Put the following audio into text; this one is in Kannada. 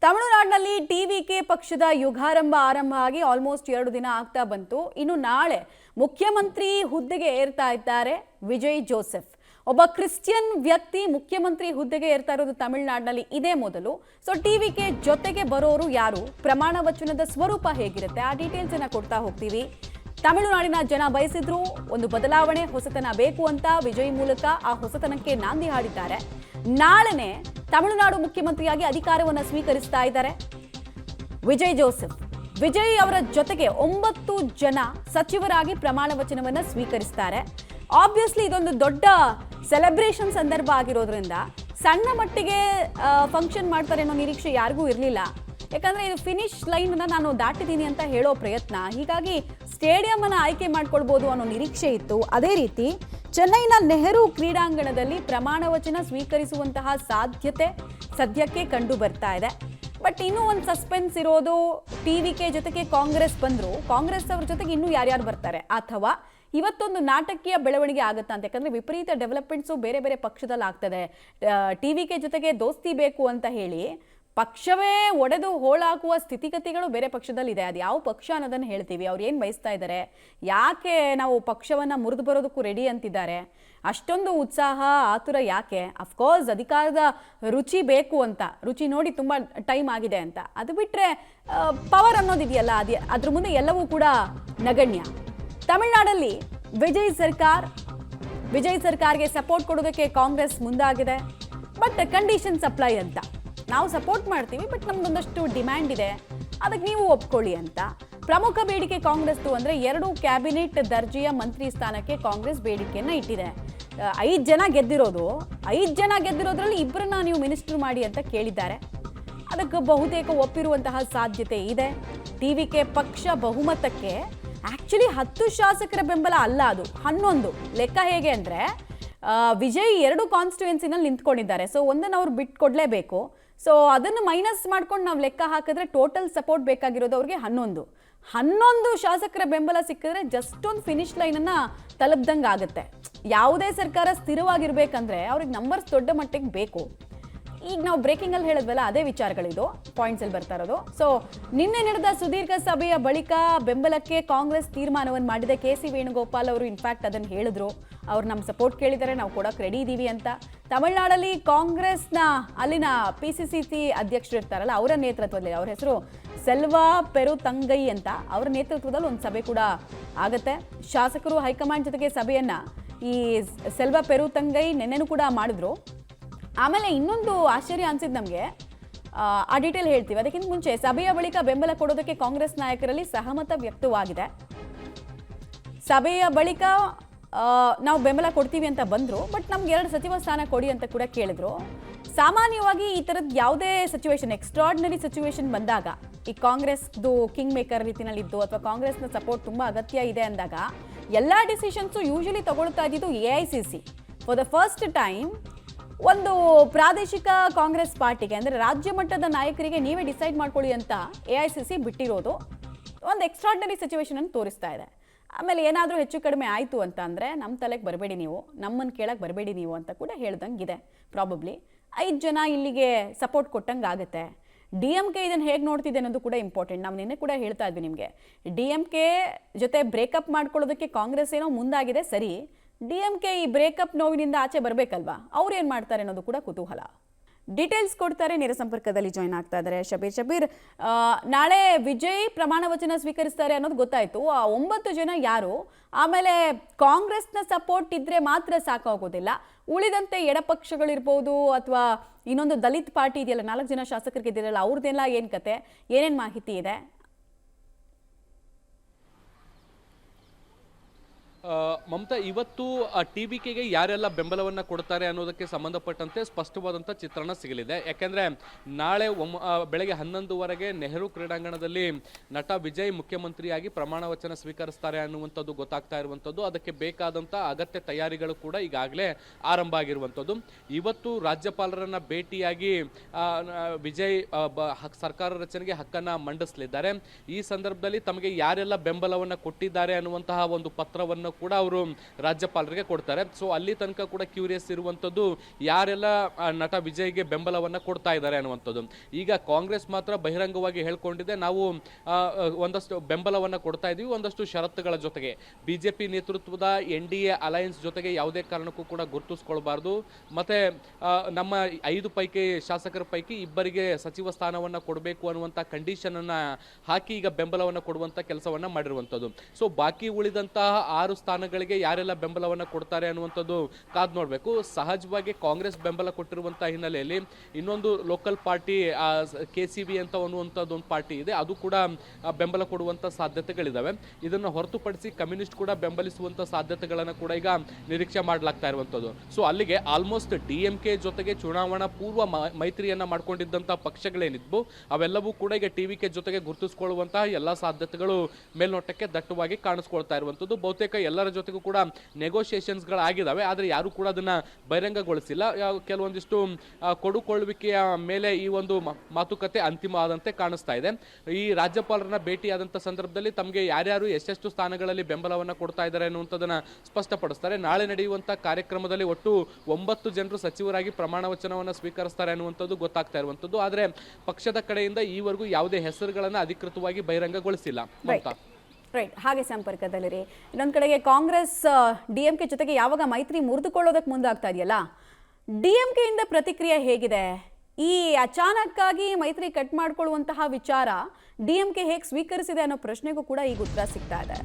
ತಮಿಳುನಾಡಿನಲ್ಲಿ ಟಿವಿಕೆ ಪಕ್ಷದ ಯುಗಾರಂಭ ಆರಂಭ ಆಗಿ ಆಲ್ಮೋಸ್ಟ್ 2 ದಿನ ಆಗ್ತಾ ಬಂತು. ಇನ್ನು ನಾಳೆ ಮುಖ್ಯಮಂತ್ರಿ ಹುದ್ದೆಗೆ ಏರ್ತಾ ಇದ್ದಾರೆ ವಿಜಯ್ ಜೋಸೆಫ್. ಒಬ್ಬ ಕ್ರಿಶ್ಚಿಯನ್ ವ್ಯಕ್ತಿ ಮುಖ್ಯಮಂತ್ರಿ ಹುದ್ದೆಗೆ ಏರ್ತಾ ಇರೋದು ತಮಿಳುನಾಡಿನಲ್ಲಿ ಇದೇ ಮೊದಲು. ಸೊ ಟಿವಿಕೆ ಜೊತೆಗೆ ಬರೋರು ಯಾರು, ಪ್ರಮಾಣ ವಚನದ ಸ್ವರೂಪ ಹೇಗಿರುತ್ತೆ, ಆ ಡೀಟೇಲ್ಸ್ ಅನ್ನ ಕೊಡ್ತಾ ಹೋಗ್ತೀವಿ. ತಮಿಳುನಾಡಿನ ಜನ ಬಯಸಿದ್ರು ಒಂದು ಬದಲಾವಣೆ, ಹೊಸತನ ಬೇಕು ಅಂತ ವಿಜಯ್ ಮೂಲಕ ಆ ಹೊಸತನಕ್ಕೆ ನಾಂದಿ ಹಾಡಿದ್ದಾರೆ. ನಾಳೆನೆ ತಮಿಳುನಾಡು ಮುಖ್ಯಮಂತ್ರಿಯಾಗಿ ಅಧಿಕಾರವನ್ನು ಸ್ವೀಕರಿಸ್ತಾ ಇದ್ದಾರೆ ವಿಜಯ್ ಜೋಸೆಫ್. ವಿಜಯ್ ಅವರ ಜೊತೆಗೆ 9 ಜನ ಸಚಿವರಾಗಿ ಪ್ರಮಾಣ ವಚನವನ್ನು ಸ್ವೀಕರಿಸ್ತಾರೆ. ಆಬ್ವಿಯಸ್ಲಿ ಇದೊಂದು ದೊಡ್ಡ ಸೆಲೆಬ್ರೇಷನ್ ಸಂದರ್ಭ ಆಗಿರೋದ್ರಿಂದ ಸಣ್ಣ ಮಟ್ಟಿಗೆ ಫಂಕ್ಷನ್ ಮಾಡ್ತಾರೆ ಅನ್ನೋ ನಿರೀಕ್ಷೆ ಯಾರಿಗೂ ಇರಲಿಲ್ಲ. ಯಾಕಂದ್ರೆ ಇದು ಫಿನಿಶ್ ಲೈನ್ ಅನ್ನ ನಾನು ದಾಟಿದ್ದೀನಿ ಅಂತ ಹೇಳೋ ಪ್ರಯತ್ನ, ಹೀಗಾಗಿ ಸ್ಟೇಡಿಯಂ ಅನ್ನ ಆಯ್ಕೆ ಮಾಡ್ಕೊಳ್ಬಹುದು ಅನ್ನೋ ನಿರೀಕ್ಷೆ ಇತ್ತು. ಅದೇ ರೀತಿ ಚೆನ್ನೈನ ನೆಹರು ಕ್ರೀಡಾಂಗಣದಲ್ಲಿ ಪ್ರಮಾಣ ವಚನ ಸ್ವೀಕರಿಸುವಂತಹ ಸಾಧ್ಯತೆ ಸದ್ಯಕ್ಕೆ ಕಂಡು ಬರ್ತಾ ಇದೆ. ಬಟ್ ಇನ್ನೂ ಒಂದು ಸಸ್ಪೆನ್ಸ್ ಇರೋದು, ಟಿವಿಕೆ ಜೊತೆಗೆ ಕಾಂಗ್ರೆಸ್ ಬಂದ್ರು, ಕಾಂಗ್ರೆಸ್ ಅವ್ರ ಜೊತೆಗೆ ಇನ್ನೂ ಯಾರ್ಯಾರು ಬರ್ತಾರೆ, ಅಥವಾ ಇವತ್ತೊಂದು ನಾಟಕೀಯ ಬೆಳವಣಿಗೆ ಆಗುತ್ತಾ ಅಂತ. ಯಾಕಂದ್ರೆ ವಿಪರೀತ ಡೆವಲಪ್ಮೆಂಟ್ಸು ಬೇರೆ ಬೇರೆ ಪಕ್ಷದಲ್ಲಿ ಆಗ್ತದೆ. ಟಿವಿಕೆ ಜೊತೆಗೆ ದೋಸ್ತಿ ಬೇಕು ಅಂತ ಹೇಳಿ ಪಕ್ಷವೇ ಒಡೆದು ಹೋಳಾಗುವ ಸ್ಥಿತಿಗತಿಗಳು ಬೇರೆ ಪಕ್ಷದಲ್ಲಿ ಇದೆ. ಅದು ಯಾವ ಪಕ್ಷ ಅನ್ನೋದನ್ನು ಹೇಳ್ತೀವಿ. ಅವ್ರು ಏನು ಬಯಸ್ತಾ ಇದ್ದಾರೆ, ಯಾಕೆ ನಾವು ಪಕ್ಷವನ್ನು ಮುರಿದು ಬರೋದಕ್ಕೂ ರೆಡಿ ಅಂತಿದ್ದಾರೆ, ಅಷ್ಟೊಂದು ಉತ್ಸಾಹ ಆತುರ ಯಾಕೆ? ಅಫ್ಕೋರ್ಸ್ ಅಧಿಕಾರದ ರುಚಿ ಬೇಕು ಅಂತ, ರುಚಿ ನೋಡಿ ತುಂಬ ಟೈಮ್ ಆಗಿದೆ ಅಂತ. ಅದು ಬಿಟ್ಟರೆ ಪವರ್ ಅನ್ನೋದಿದೆಯಲ್ಲ, ಅದ್ರ ಮುಂದೆ ಎಲ್ಲವೂ ಕೂಡ ನಗಣ್ಯ. ತಮಿಳುನಾಡಲ್ಲಿ ವಿಜಯ್ ಸರ್ಕಾರ್ಗೆ ಸಪೋರ್ಟ್ ಕೊಡೋದಕ್ಕೆ ಕಾಂಗ್ರೆಸ್ ಮುಂದಾಗಿದೆ. ಬಟ್ ಕಂಡೀಷನ್ ಸಪ್ಲೈ ಅಂತ, ನಾವು ಸಪೋರ್ಟ್ ಮಾಡ್ತೀವಿ, ಬಟ್ ನಮ್ದೊಂದಷ್ಟು ಡಿಮ್ಯಾಂಡ್ ಇದೆ, ಅದಕ್ಕೆ ನೀವು ಒಪ್ಕೊಳ್ಳಿ ಅಂತ. ಪ್ರಮುಖ ಬೇಡಿಕೆ ಕಾಂಗ್ರೆಸ್ದು ಅಂದರೆ 2 ಕ್ಯಾಬಿನೆಟ್ ದರ್ಜೆಯ ಮಂತ್ರಿ ಸ್ಥಾನಕ್ಕೆ ಕಾಂಗ್ರೆಸ್ ಬೇಡಿಕೆಯನ್ನು ಇಟ್ಟಿದೆ. 5 ಜನ ಗೆದ್ದಿರೋದ್ರಲ್ಲಿ 2 ನೀವು ಮಿನಿಸ್ಟರ್ ಮಾಡಿ ಅಂತ ಕೇಳಿದ್ದಾರೆ. ಅದಕ್ಕೆ ಬಹುತೇಕ ಒಪ್ಪಿರುವಂತಹ ಸಾಧ್ಯತೆ ಇದೆ. ಟಿವಿಕೆ ಪಕ್ಷ ಬಹುಮತಕ್ಕೆ ಆ್ಯಕ್ಚುಲಿ 10 ಶಾಸಕರ ಬೆಂಬಲ ಅಲ್ಲ, ಅದು 11. ಲೆಕ್ಕ ಹೇಗೆ ಅಂದರೆ ವಿಜಯ್ 2 ಕಾನ್ಸ್ಟಿಟ್ಯೂಯೆನ್ಸಿನಲ್ಲಿ ನಿಂತ್ಕೊಂಡಿದ್ದಾರೆ. ಸೊ ಒಂದನ್ನು ಅವ್ರು ಬಿಟ್ಕೊಡ್ಲೇಬೇಕು. ಸೊ ಅದನ್ನು ಮೈನಸ್ ಮಾಡ್ಕೊಂಡು ನಾವು ಲೆಕ್ಕ ಹಾಕಿದ್ರೆ ಟೋಟಲ್ ಸಪೋರ್ಟ್ ಬೇಕಾಗಿರೋದು ಅವ್ರಿಗೆ 11 ಶಾಸಕರ ಬೆಂಬಲ ಸಿಕ್ಕಿದ್ರೆ ಜಸ್ಟ್ ಒಂದು ಫಿನಿಶ್ ಲೈನನ್ನು ತಲುಪ್ದಂಗೆ ಆಗುತ್ತೆ. ಯಾವುದೇ ಸರ್ಕಾರ ಸ್ಥಿರವಾಗಿರ್ಬೇಕಂದ್ರೆ ಅವ್ರಿಗೆ ನಂಬರ್ಸ್ ದೊಡ್ಡ ಮಟ್ಟಿಗೆ ಬೇಕು. ಈಗ ನಾವು ಬ್ರೇಕಿಂಗಲ್ಲಿ ಹೇಳಿದ್ವಲ್ಲ, ಅದೇ ವಿಚಾರಗಳಿದು ಪಾಯಿಂಟ್ಸಲ್ಲಿ ಬರ್ತಾ ಇರೋದು. ಸೊ ನಿನ್ನೆ ನಡೆದ ಸುದೀರ್ಘ ಸಭೆಯ ಬಳಿಕ ಬೆಂಬಲಕ್ಕೆ ಕಾಂಗ್ರೆಸ್ ತೀರ್ಮಾನವನ್ನು ಮಾಡಿದೆ. ಕೆ ಸಿ ವೇಣುಗೋಪಾಲ್ ಅವರು ಇನ್ಫ್ಯಾಕ್ಟ್ ಅದನ್ನು ಹೇಳಿದ್ರು, ಅವ್ರು ನಮ್ಮ ಸಪೋರ್ಟ್ ಕೇಳಿದ್ದಾರೆ, ನಾವು ಕೊಡೋಕೆ ರೆಡಿ ಇದ್ದೀವಿ ಅಂತ. ತಮಿಳುನಾಡಲ್ಲಿ ಕಾಂಗ್ರೆಸ್ನ ಅಲ್ಲಿನ PCC ಅಧ್ಯಕ್ಷರು ಇರ್ತಾರಲ್ಲ, ಅವರ ನೇತೃತ್ವದಲ್ಲಿ, ಅವ್ರ ಹೆಸರು ಸೆಲ್ವಾ ಪೆರುತಂಗೈ ಅಂತ, ಅವರ ನೇತೃತ್ವದಲ್ಲಿ ಒಂದು ಸಭೆ ಕೂಡ ಆಗುತ್ತೆ. ಶಾಸಕರು ಹೈಕಮಾಂಡ್ ಜೊತೆಗೆ ಸಭೆಯನ್ನು ಈ ಸೆಲ್ವಾ ಪೆರುತಂಗೈ ನೆನ್ನೆನೂ ಕೂಡ ಮಾಡಿದ್ರು. ಆಮೇಲೆ ಇನ್ನೊಂದು ಆಶ್ಚರ್ಯ ಅನ್ಸಿದ್ದು ನಮಗೆ, ಆ ಡೀಟೇಲ್ ಹೇಳ್ತೀವಿ. ಅದಕ್ಕಿಂತ ಮುಂಚೆ ಸಭೆಯ ಬಳಿಕ ಬೆಂಬಲ ಕೊಡೋದಕ್ಕೆ ಕಾಂಗ್ರೆಸ್ ನಾಯಕರಲ್ಲಿ ಸಹಮತ ವ್ಯಕ್ತವಾಗಿದೆ. ಸಭೆಯ ಬಳಿಕ ನಾವು ಬೆಂಬಲ ಕೊಡ್ತೀವಿ ಅಂತ ಬಂದರು, ಬಟ್ ನಮ್ಗೆ 2 ಸಚಿವ ಸ್ಥಾನ ಕೊಡಿ ಅಂತ ಕೂಡ ಕೇಳಿದ್ರು. ಸಾಮಾನ್ಯವಾಗಿ ಈ ಥರದ್ದು ಯಾವುದೇ ಸಿಚುವೇಶನ್, ಎಕ್ಸ್ಟ್ರಾರ್ಡಿನರಿ ಸಿಚುವೇಶನ್ ಬಂದಾಗ, ಈ ಕಾಂಗ್ರೆಸ್ದು ಕಿಂಗ್ ಮೇಕರ್ ರೀತಿಯಲ್ಲಿದ್ದು ಅಥವಾ ಕಾಂಗ್ರೆಸ್ನ ಸಪೋರ್ಟ್ ತುಂಬ ಅಗತ್ಯ ಇದೆ ಅಂದಾಗ ಎಲ್ಲ ಡಿಸಿಷನ್ಸು ಯೂಶಲಿ ತಗೊಳ್ತಾ ಇದ್ದಿದ್ದು AICC. For the first time ಒಂದು ಪ್ರಾದೇಶಿಕ ಕಾಂಗ್ರೆಸ್ ಪಾರ್ಟಿಗೆ, ಅಂದರೆ ರಾಜ್ಯ ಮಟ್ಟದ ನಾಯಕರಿಗೆ ನೀವೇ ಡಿಸೈಡ್ ಮಾಡ್ಕೊಳ್ಳಿ ಅಂತ AICC ಬಿಟ್ಟಿರೋದು ಒಂದು ಎಕ್ಸ್ಟ್ರಾರ್ಡಿನರಿ ಸಿಚುವೇಶನ್ ಅನ್ನು ತೋರಿಸ್ತಾ ಇದೆ. ಆಮೇಲೆ ಏನಾದರೂ ಹೆಚ್ಚು ಕಡಿಮೆ ಆಯಿತು ಅಂತ ಅಂದರೆ ನಮ್ಮ ತಲೆಗೆ ಬರಬೇಡಿ ನೀವು, ನಮ್ಮನ್ನು ಕೇಳಕ್ಕೆ ಬರಬೇಡಿ ನೀವು ಅಂತ ಕೂಡ ಹೇಳ್ದಂಗಿದೆ. ಪ್ರಾಬಬ್ಲಿ 5 ಜನ ಇಲ್ಲಿಗೆ ಸಪೋರ್ಟ್ ಕೊಟ್ಟಂಗೆ ಆಗುತ್ತೆ. DMK ಇದನ್ನು ಹೇಗೆ ನೋಡ್ತಿದೆ ಅನ್ನೋದು ಕೂಡ ಇಂಪಾರ್ಟೆಂಟ್. ನಾವು ನಿನ್ನೆ ಕೂಡ ಹೇಳ್ತಾ ಇದ್ವಿ ನಿಮಗೆ, DMK ಜೊತೆ ಬ್ರೇಕಪ್ ಮಾಡ್ಕೊಳ್ಳೋದಕ್ಕೆ ಕಾಂಗ್ರೆಸ್ ಏನೋ ಮುಂದಾಗಿದೆ ಸರಿ, DMK ಈ ಬ್ರೇಕಪ್ ನೋವಿನಿಂದ ಆಚೆ ಬರಬೇಕಲ್ವಾ, ಅವ್ರು ಏನು ಮಾಡ್ತಾರೆ ಅನ್ನೋದು ಕೂಡ ಕುತೂಹಲ. ಡೀಟೇಲ್ಸ್ ಕೊಡ್ತಾರೆ, ನೇರ ಸಂಪರ್ಕದಲ್ಲಿ ಜಾಯ್ನ್ ಆಗ್ತಾ ಇದ್ದಾರೆ ಶಬೀರ್. ನಾಳೆ ವಿಜಯ್ ಪ್ರಮಾಣ ವಚನ ಸ್ವೀಕರಿಸ್ತಾರೆ ಅನ್ನೋದು ಗೊತ್ತಾಯಿತು. ಆ 9 ಜನ ಯಾರು? ಆಮೇಲೆ ಕಾಂಗ್ರೆಸ್ನ ಸಪೋರ್ಟ್ ಇದ್ರೆ ಮಾತ್ರ ಸಾಕಾಗೋದಿಲ್ಲ, ಉಳಿದಂತೆ ಎಡಪಕ್ಷಗಳಿರ್ಬೋದು ಅಥವಾ ಇನ್ನೊಂದು ದಲಿತ್ ಪಾರ್ಟಿ ಇದೆಯಲ್ಲ, 4 ಜನ ಶಾಸಕರಿಗೆ ಇದೆಯಲ್ಲ, ಅವ್ರದ್ದೆಲ್ಲ ಏನು ಕತೆ, ಏನೇನು ಮಾಹಿತಿ ಇದೆ? ಮಮತಾ, ಇವತ್ತು ಟಿವಿಕೆಗೆ ಯಾರೆಲ್ಲ ಬೆಂಬಲವನ್ನು ಕೊಡ್ತಾರೆ ಅನ್ನೋದಕ್ಕೆ ಸಂಬಂಧಪಟ್ಟಂತೆ ಸ್ಪಷ್ಟವಾದಂಥ ಚಿತ್ರಣ ಸಿಗಲಿದೆ. ಯಾಕೆಂದರೆ ನಾಳೆ ಬೆಳಗ್ಗೆ 11:00ವರೆಗೆ ನೆಹರು ಕ್ರೀಡಾಂಗಣದಲ್ಲಿ ನಟ ವಿಜಯ್ ಮುಖ್ಯಮಂತ್ರಿಯಾಗಿ ಪ್ರಮಾಣ ವಚನ ಸ್ವೀಕರಿಸ್ತಾರೆ ಅನ್ನುವಂಥದ್ದು ಗೊತ್ತಾಗ್ತಾ ಇರುವಂಥದ್ದು. ಅದಕ್ಕೆ ಬೇಕಾದಂಥ ಅಗತ್ಯ ತಯಾರಿಗಳು ಕೂಡ ಈಗಾಗಲೇ ಆರಂಭ ಆಗಿರುವಂಥದ್ದು. ಇವತ್ತು ರಾಜ್ಯಪಾಲರನ್ನು ಭೇಟಿಯಾಗಿ ವಿಜಯ್ ಸರ್ಕಾರ ರಚನೆಗೆ ಹಕ್ಕನ್ನು ಮಂಡಿಸಲಿದ್ದಾರೆ. ಈ ಸಂದರ್ಭದಲ್ಲಿ ತಮಗೆ ಯಾರೆಲ್ಲ ಬೆಂಬಲವನ್ನು ಕೊಟ್ಟಿದ್ದಾರೆ ಅನ್ನುವಂತಹ ಒಂದು ಪತ್ರವನ್ನು ಕೂಡ ಅವರು ರಾಜ್ಯಪಾಲರಿಗೆ ಕೊಡ್ತಾರೆ. ಸೊ ಅಲ್ಲಿ ತನಕ ಕೂಡ ಕ್ಯೂರಿಯಸ್ ಇರುವಂಥದ್ದು ಯಾರೆಲ್ಲ ನಟ ವಿಜಯ್ಗೆ ಬೆಂಬಲವನ್ನ ಕೊಡ್ತಾ ಇದ್ದಾರೆ ಅನ್ನುವಂಥದ್ದು. ಈಗ ಕಾಂಗ್ರೆಸ್ ಮಾತ್ರ ಬಹಿರಂಗವಾಗಿ ಹೇಳ್ಕೊಂಡಿದೆ, ನಾವು ಒಂದಷ್ಟು ಬೆಂಬಲವನ್ನ ಕೊಡ್ತಾ ಇದೀವಿ, ಒಂದಷ್ಟು ಷರತ್ತುಗಳ ಜೊತೆಗೆ. ಬಿಜೆಪಿ ನೇತೃತ್ವದ NDA ಅಲಯನ್ಸ್ ಜೊತೆಗೆ ಯಾವುದೇ ಕಾರಣಕ್ಕೂ ಕೂಡ ಗುರುತಿಸ್ಕೊಳ್ಬಾರ್ದು, ಮತ್ತೆ ನಮ್ಮ 5 ಪೈಕಿ ಶಾಸಕರ ಪೈಕಿ ಇಬ್ಬರಿಗೆ ಸಚಿವ ಸ್ಥಾನವನ್ನ ಕೊಡಬೇಕು ಅನ್ನುವಂಥ ಕಂಡೀಷನ್ ಅನ್ನ ಹಾಕಿ ಈಗ ಬೆಂಬಲವನ್ನ ಕೊಡುವಂತ ಕೆಲಸವನ್ನ ಮಾಡಿರುವಂಥದ್ದು. ಸೊ ಬಾಕಿ ಉಳಿದಂತಹ 6 ಸ್ಥಾನಗಳಿಗೆ ಯಾರೆಲ್ಲ ಬೆಂಬಲವನ್ನ ಕೊಡ್ತಾರೆ ಅನ್ನುವಂಥದ್ದು ಕಾದ್ ನೋಡಬೇಕು. ಸಹಜವಾಗಿ ಕಾಂಗ್ರೆಸ್ ಬೆಂಬಲ ಕೊಟ್ಟಿರುವಂತಹ ಹಿನ್ನೆಲೆಯಲ್ಲಿ ಇನ್ನೊಂದು ಲೋಕಲ್ ಪಾರ್ಟಿ KCB ಅಂತ ಅನ್ನುವಂಥದ್ದು ಒಂದು ಪಾರ್ಟಿ ಇದೆ, ಅದು ಕೂಡ ಬೆಂಬಲ ಕೊಡುವಂತ ಸಾಧ್ಯತೆಗಳಿದಾವೆ. ಇದನ್ನು ಹೊರತುಪಡಿಸಿ ಕಮ್ಯುನಿಸ್ಟ್ ಕೂಡ ಬೆಂಬಲಿಸುವಂತ ಸಾಧ್ಯತೆಗಳನ್ನು ಕೂಡ ಈಗ ನಿರೀಕ್ಷೆ ಮಾಡಲಾಗ್ತಾ ಇರುವಂತದ್ದು. ಸೊ ಅಲ್ಲಿಗೆ ಆಲ್ಮೋಸ್ಟ್ DMK ಜೊತೆಗೆ ಚುನಾವಣಾ ಪೂರ್ವ ಮೈತ್ರಿಯನ್ನ ಮಾಡ್ಕೊಂಡಿದ್ದಂತಹ ಪಕ್ಷಗಳೇನಿದ್ವು ಅವೆಲ್ಲವೂ ಕೂಡ ಈಗ TVK ಜೊತೆಗೆ ಗುರುತಿಸಿಕೊಳ್ಳುವಂತಹ ಎಲ್ಲಾ ಸಾಧ್ಯತೆಗಳು ಮೇಲ್ನೋಟಕ್ಕೆ ದಟ್ಟವಾಗಿ ಕಾಣಿಸ್ಕೊಳ್ತಾ ಇರುವಂತದ್ದು. ಬಹುತೇಕ ಎಲ್ಲರ ಜೊತೆಗೂ ಕೂಡ ನೆಗೋಷಿಯೇಷನ್ಸ್ ಗಳಾಗಿದ್ದಾವೆ, ಆದ್ರೆ ಯಾರು ಕೂಡ ಅದನ್ನ ಬಹಿರಂಗಗೊಳಿಸಿಲ್ಲ. ಕೆಲವೊಂದಿಷ್ಟು ಕೊಡುಕೊಳ್ಳುವಿಕೆಯ ಮೇಲೆ ಈ ಒಂದು ಮಾತುಕತೆ ಅಂತಿಮ ಆದಂತೆ ಕಾಣಿಸ್ತಾ ಇದೆ. ಈ ರಾಜ್ಯಪಾಲರನ್ನ ಭೇಟಿಯಾದಂಥ ಸಂದರ್ಭದಲ್ಲಿ ತಮಗೆ ಯಾರ್ಯಾರು ಎಷ್ಟೆಷ್ಟು ಸ್ಥಾನಗಳಲ್ಲಿ ಬೆಂಬಲವನ್ನ ಕೊಡ್ತಾ ಇದ್ದಾರೆ ಅನ್ನುವಂಥದ್ದನ್ನ ಸ್ಪಷ್ಟಪಡಿಸ್ತಾರೆ. ನಾಳೆ ನಡೆಯುವಂಥ ಕಾರ್ಯಕ್ರಮದಲ್ಲಿ ಒಟ್ಟು 9 ಜನರು ಸಚಿವರಾಗಿ ಪ್ರಮಾಣ ವಚನವನ್ನ ಸ್ವೀಕರಿಸ್ತಾರೆ ಅನ್ನುವಂಥದ್ದು ಗೊತ್ತಾಗ್ತಾ ಇರುವಂಥದ್ದು. ಆದರೆ ಪಕ್ಷದ ಕಡೆಯಿಂದ ಈವರೆಗೂ ಯಾವುದೇ ಹೆಸರುಗಳನ್ನ ಅಧಿಕೃತವಾಗಿ ಬಹಿರಂಗಗೊಳಿಸಿಲ್ಲ. ರೈಟ್, ಹಾಗೆ ಸಂಪರ್ಕದಲ್ಲಿರಿ. ಇನ್ನೊಂದು ಕಡೆಗೆ ಕಾಂಗ್ರೆಸ್ DMK ಜೊತೆಗೆ ಯಾವಾಗ ಮೈತ್ರಿ ಮುರಿದುಕೊಳ್ಳೋದಕ್ಕೆ ಮುಂದಾಗ್ತಾ ಇದೆಯಲ್ಲ, DMK ಇಂದ ಪ್ರತಿಕ್ರಿಯೆ ಹೇಗಿದೆ? ಈ ಅಚಾನಕ್ಕಾಗಿ ಮೈತ್ರಿ ಕಟ್ ಮಾಡ್ಕೊಳ್ಳುವಂತಹ ವಿಚಾರ DMK ಹೇಗೆ ಸ್ವೀಕರಿಸಿದೆ ಅನ್ನೋ ಪ್ರಶ್ನೆಗೂ ಕೂಡ ಈಗ ಉತ್ತರ ಸಿಗ್ತಾ ಇದೆ.